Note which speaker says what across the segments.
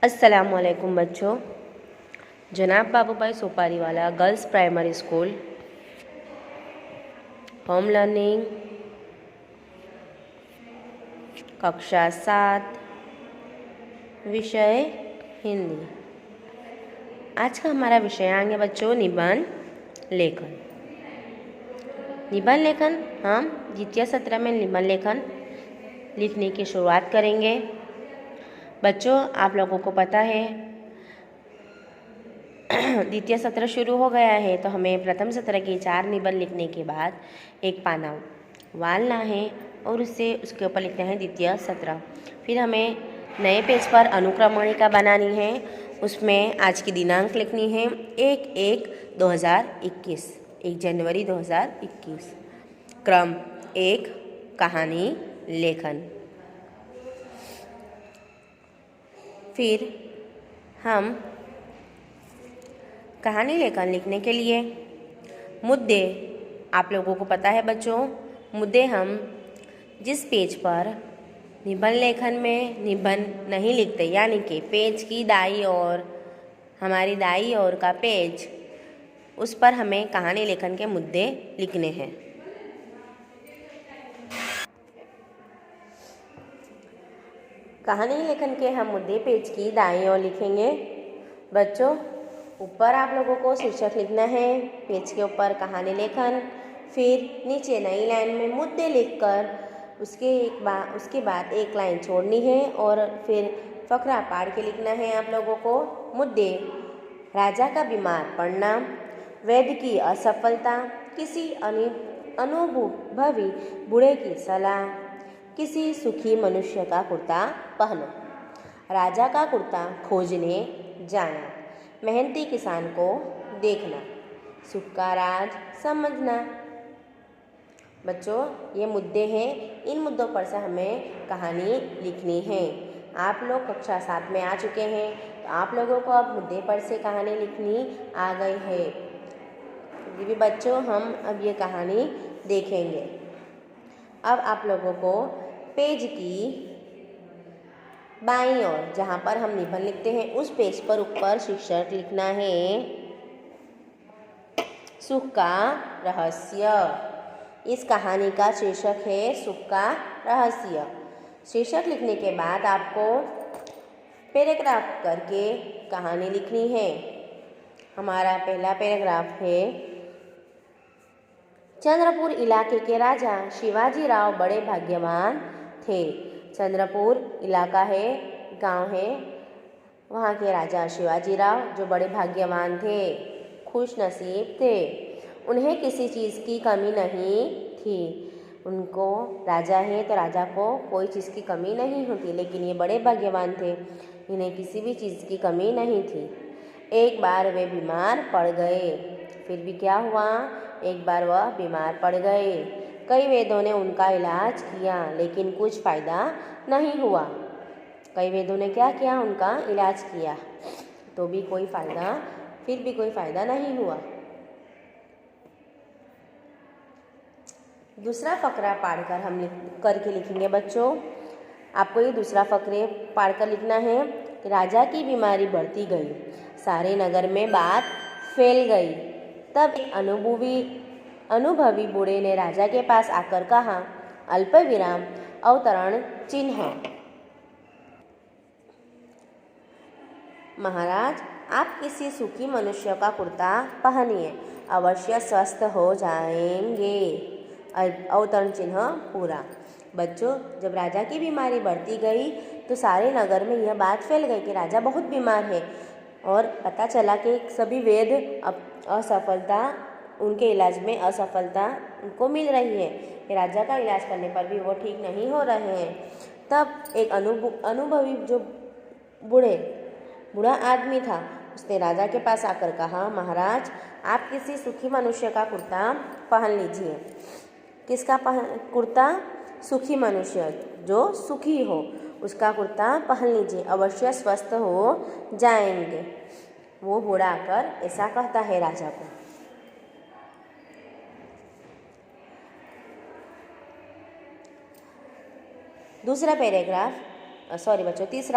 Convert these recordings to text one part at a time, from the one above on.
Speaker 1: अस्सलामुअलैकुम बच्चों। जनाब Babubhai Sopariwala girls primary school, home learning, कक्षा 7, विषय हिंदी। आज का हमारा विषय आएंगे बच्चों निबंध लेखन। निबंध लेखन हम द्वितीय सत्र में निबंध लेखन लिखने की शुरुआत करेंगे। बच्चों, आप लोगों को पता है द्वितीय सत्र शुरू हो गया है, तो हमें प्रथम सत्र के 4 निबंध लिखने के बाद एक पाना वालना है और उसके ऊपर लिखना है द्वितीय सत्र। फिर हमें नए पेज पर अनुक्रमणिका बनानी है, उसमें आज की दिनांक लिखनी है 1 जनवरी 2021। क्रम 1 कहानी लेखन। फिर हम कहानी लेखन लिखने के लिए मुद्दे, आप लोगों को पता है बच्चों, मुद्दे हम जिस पेज पर निबंध लेखन में निबंध नहीं लिखते, यानी कि पेज की दाईं ओर, हमारी दाईं ओर का पेज, उस पर हमें कहानी लेखन के मुद्दे लिखने हैं। कहानी लेखन के हम मुद्दे पेज की दाईं ओर लिखेंगे। बच्चों, ऊपर आप लोगों को शीर्षक लिखना है, पेज के ऊपर कहानी लेखन, फिर नीचे नई लाइन में मुद्दे लिखकर उसके बाद एक लाइन छोड़नी है और फिर फकरा पाड़ के लिखना है आप लोगों को। मुद्दे: राजा का बीमार पड़ना, वैद्य की असफलता, किसी अनुभवी बूढ़े की सलाह, किसी सुखी मनुष्य का कुर्ता पहनो, राजा का कुर्ता खोजने जाना, मेहनती किसान को देखना, सुख का राज समझना। बच्चों, ये मुद्दे हैं, इन मुद्दों पर से हमें कहानी लिखनी है। आप लोग कक्षा 7 में आ चुके हैं, तो आप लोगों को अब मुद्दे पर से कहानी लिखनी आ गई है। ये भी बच्चों, हम अब ये कहानी देखेंगे। अब आप लोगों को पेज की बाईं ओर, जहाँ पर हम निबंध लिखते हैं, उस पेज पर ऊपर शीर्षक लिखना है सुख का रहस्य। इस कहानी का शीर्षक है सुख का रहस्य। शीर्षक लिखने के बाद आपको पैराग्राफ करके कहानी लिखनी है। हमारा पहला पैराग्राफ है, चंद्रपुर इलाके के राजा शिवाजी राव बड़े भाग्यवान थे। चंद्रपुर इलाका है, गांव है, वहाँ के राजा शिवाजी राव जो बड़े भाग्यवान थे, खुश नसीब थे। उन्हें किसी चीज़ की कमी नहीं थी। उनको राजा है तो राजा को कोई चीज़ की कमी नहीं होती, लेकिन ये बड़े भाग्यवान थे, इन्हें किसी भी चीज़ की कमी नहीं थी। एक बार वे बीमार पड़ गए। फिर भी क्या हुआ? एक बार वह बीमार पड़ गए। कई वैद्यों ने उनका इलाज किया, लेकिन कुछ फ़ायदा नहीं हुआ। कई वैद्यों ने क्या किया? उनका इलाज किया, तो भी कोई फ़ायदा, फिर भी कोई फ़ायदा नहीं हुआ। दूसरा फकरा पढ़कर हम करके लिखेंगे बच्चों। आपको ये दूसरा फकरे पढ़कर लिखना है कि राजा की बीमारी बढ़ती गई, सारे नगर में बात फैल गई। तब एक अनुभवी बूढ़े ने राजा के पास आकर कहा, अल्प विराम अवतरण चिन्ह, महाराज आप किसी सुखी मनुष्य का कुर्ता पहनिए, अवश्य स्वस्थ हो जाएंगे। अवतरण चिन्ह पूरा। बच्चों, जब राजा की बीमारी बढ़ती गई तो सारे नगर में यह बात फैल गई कि राजा बहुत बीमार है, और पता चला कि सभी वैद्य असफलता, उनके इलाज में असफलता उनको मिल रही है कि राजा का इलाज करने पर भी वो ठीक नहीं हो रहे हैं। तब एक अनुभवी जो बूढ़ा आदमी था, उसने राजा के पास आकर कहा, महाराज आप किसी सुखी मनुष्य का कुर्ता पहन लीजिए। किसका कुर्ता? सुखी मनुष्य जो सुखी हो, उसका कुर्ता पहन लीजिए, अवश्य स्वस्थ हो जाएंगे। वो बूढ़ा आकर ऐसा कहता है राजा को। तीसरा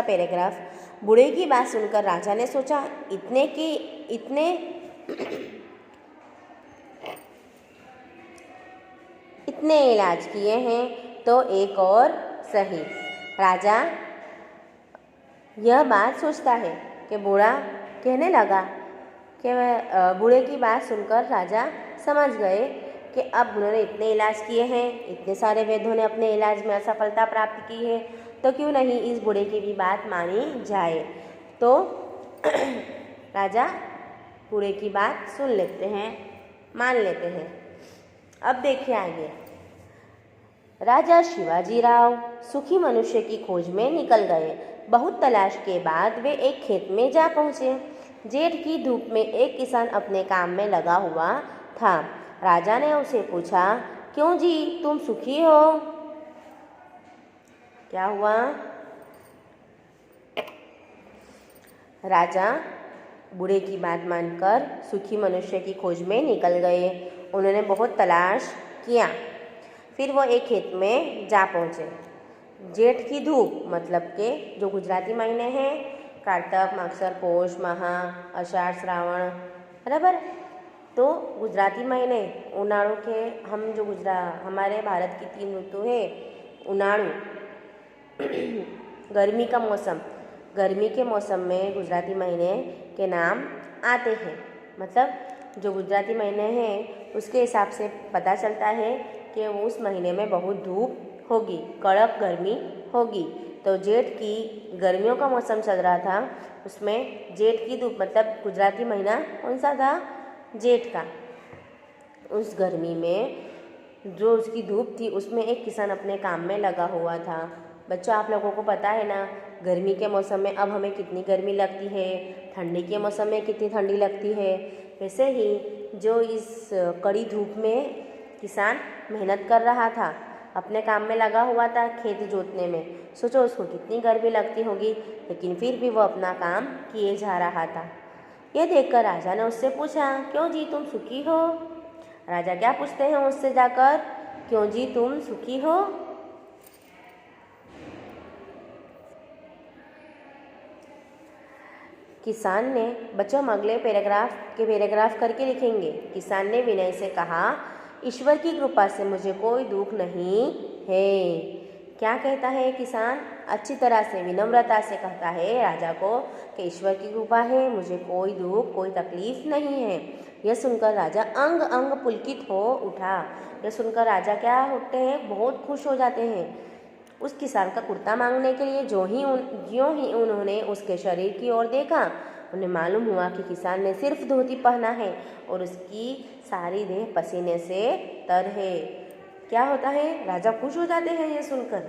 Speaker 1: पैराग्राफ बूढ़े की बात सुनकर राजा ने सोचा, इतने इलाज किए हैं तो एक और सही। राजा यह बात सोचता है कि बूढ़ा कहने लगा कि बूढ़े की बात सुनकर राजा समझ गए कि अब उन्होंने इतने इलाज किए हैं, इतने सारे वैद्यों ने अपने इलाज में असफलता प्राप्त की है, तो क्यों नहीं इस बूढ़े की भी बात मानी जाए। तो राजा बूढ़े की बात सुन लेते हैं, मान लेते हैं। अब देखिए आगे। राजा शिवाजीराव सुखी मनुष्य की खोज में निकल गए। बहुत तलाश के बाद वे एक खेत में जा पहुँचे। जेठ की धूप में एक किसान अपने काम में लगा हुआ था। राजा ने उसे पूछा, क्यों जी, तुम सुखी हो? क्या हुआ? राजा बूढ़े की बात मानकर सुखी मनुष्य की खोज में निकल गए। उन्होंने बहुत तलाश किया, फिर वो एक खेत में जा पहुँचे। जेठ की धूप मतलब के जो गुजराती महीने हैं, कार्तक, मागसर, पोष, महा, आषाढ़, श्रावण, बराबर। तो गुजराती महीने उनाड़ू के हमारे भारत की 3 ऋतु है। उनाड़ू गर्मी का मौसम, गर्मी के मौसम में गुजराती महीने के नाम आते हैं। मतलब जो गुजराती महीने हैं उसके हिसाब से पता चलता है कि वो उस महीने में बहुत धूप होगी, कड़क गर्मी होगी। तो जेठ की गर्मियों का मौसम चल रहा था, उसमें जेठ की धूप मतलब गुजराती महीना कौन सा था? जेठ का। उस गर्मी में जो उसकी धूप थी उसमें एक किसान अपने काम में लगा हुआ था। बच्चों, आप लोगों को पता है ना, गर्मी के मौसम में अब हमें कितनी गर्मी लगती है, ठंडी के मौसम में कितनी ठंडी लगती है। वैसे ही जो इस कड़ी धूप में किसान मेहनत कर रहा था, अपने काम में लगा हुआ था खेत जोतने में, सोचो उसको कितनी गर्मी लगती होगी, लेकिन फिर भी वो अपना काम किए जा रहा था। यह देखकर राजा ने उससे पूछा, क्यों जी, तुम सुखी हो? राजा क्या पूछते हैं उससे जाकर, क्यों जी तुम सुखी हो? किसान ने, बच्चों हम अगले पैराग्राफ करके लिखेंगे। किसान ने विनय से कहा, ईश्वर की कृपा से मुझे कोई दुख नहीं है। क्या कहता है किसान? अच्छी तरह से विनम्रता से कहता है राजा को कि ईश्वर की कृपा है, मुझे कोई दुख, कोई तकलीफ नहीं है। यह सुनकर राजा अंग अंग पुलकित हो उठा। यह सुनकर राजा क्या होते हैं? बहुत खुश हो जाते हैं। उस किसान का कुर्ता मांगने के लिए ज्यों ही उन्होंने उसके शरीर की ओर देखा, उन्हें मालूम हुआ कि किसान ने सिर्फ धोती पहना है और उसकी सारी देह पसीने से तर है। क्या होता है? राजा खुश हो जाते हैं ये सुनकर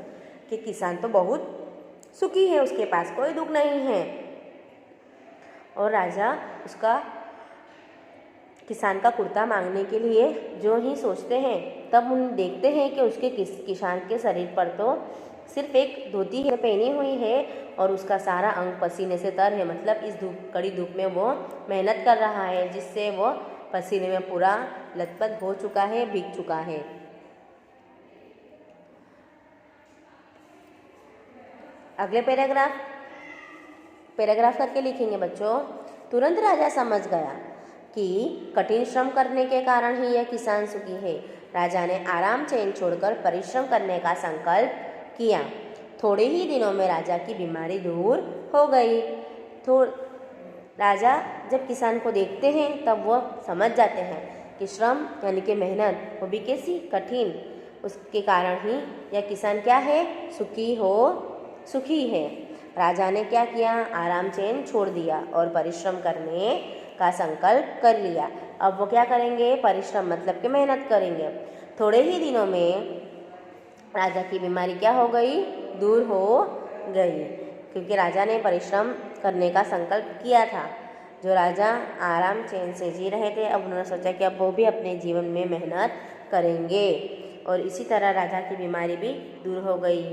Speaker 1: कि किसान तो बहुत सुखी है, उसके पास कोई दुख नहीं है। और राजा उसका किसान का कुर्ता मांगने के लिए जो ही सोचते हैं, तब उन देखते हैं कि उसके किसान के शरीर पर तो सिर्फ एक धोती पहनी हुई है और उसका सारा अंग पसीने से तर है। मतलब इस कड़ी धूप में वो मेहनत कर रहा है, जिससे वो पसीने में पूरा लथपथ हो चुका है, भीग चुका है। अगले पैराग्राफ करके लिखेंगे बच्चों। तुरंत राजा समझ गया कि कठिन श्रम करने के कारण ही यह किसान सुखी है। राजा ने आराम चैन छोड़कर परिश्रम करने का संकल्प किया। थोड़े ही दिनों में राजा की बीमारी दूर हो गई। तो राजा जब किसान को देखते हैं तब वो समझ जाते हैं कि श्रम यानी कि मेहनत वो भी कैसी कठिन, उसके कारण ही यह किसान क्या है? सुखी है। राजा ने क्या किया? आराम चैन छोड़ दिया और परिश्रम करने का संकल्प कर लिया। अब वो क्या करेंगे? परिश्रम मतलब कि मेहनत करेंगे। थोड़े ही दिनों में राजा की बीमारी क्या हो गई? दूर हो गई, क्योंकि राजा ने परिश्रम करने का संकल्प किया था। जो राजा आराम चैन से जी रहे थे, अब उन्होंने सोचा कि अब वो भी अपने जीवन में मेहनत करेंगे और इसी तरह राजा की बीमारी भी दूर हो गई।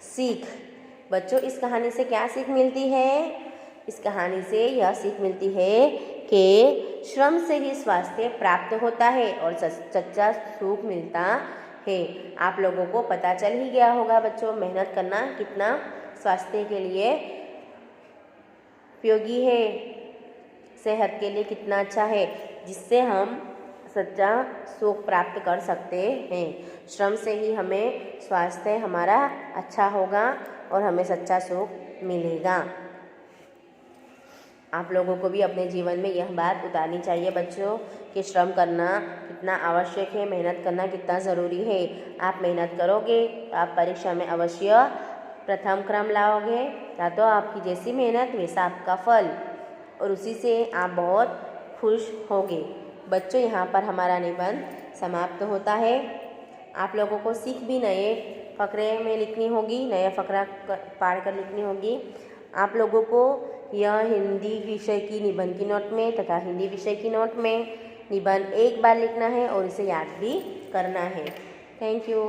Speaker 1: सीख। बच्चों, इस कहानी से क्या सीख मिलती है? इस कहानी से यह सीख मिलती है कि श्रम से ही स्वास्थ्य प्राप्त होता है और सच्चा सुख मिलता है। आप लोगों को पता चल ही गया होगा बच्चों, मेहनत करना कितना स्वास्थ्य के लिए उपयोगी है, सेहत के लिए कितना अच्छा है, जिससे हम सच्चा सुख प्राप्त कर सकते हैं। श्रम से ही हमें स्वास्थ्य हमारा अच्छा होगा और हमें सच्चा सुख मिलेगा। आप लोगों को भी अपने जीवन में यह बात उतारनी चाहिए बच्चों कि श्रम करना कितना आवश्यक है, मेहनत करना कितना ज़रूरी है। आप मेहनत करोगे तो आप परीक्षा में अवश्य प्रथम क्रम लाओगे, या तो आपकी जैसी मेहनत वैसा आपका फल, और उसी से आप बहुत खुश होगे। बच्चों, यहाँ पर हमारा निबंध समाप्त होता है। आप लोगों को सीख भी नए फकरे में लिखनी होगी, नया फकरा पढ़ कर लिखनी होगी। आप लोगों को यह हिंदी विषय की निबंध की नोट में तथा हिंदी विषय की नोट में निबंध एक बार लिखना है और इसे याद भी करना है। Thank you.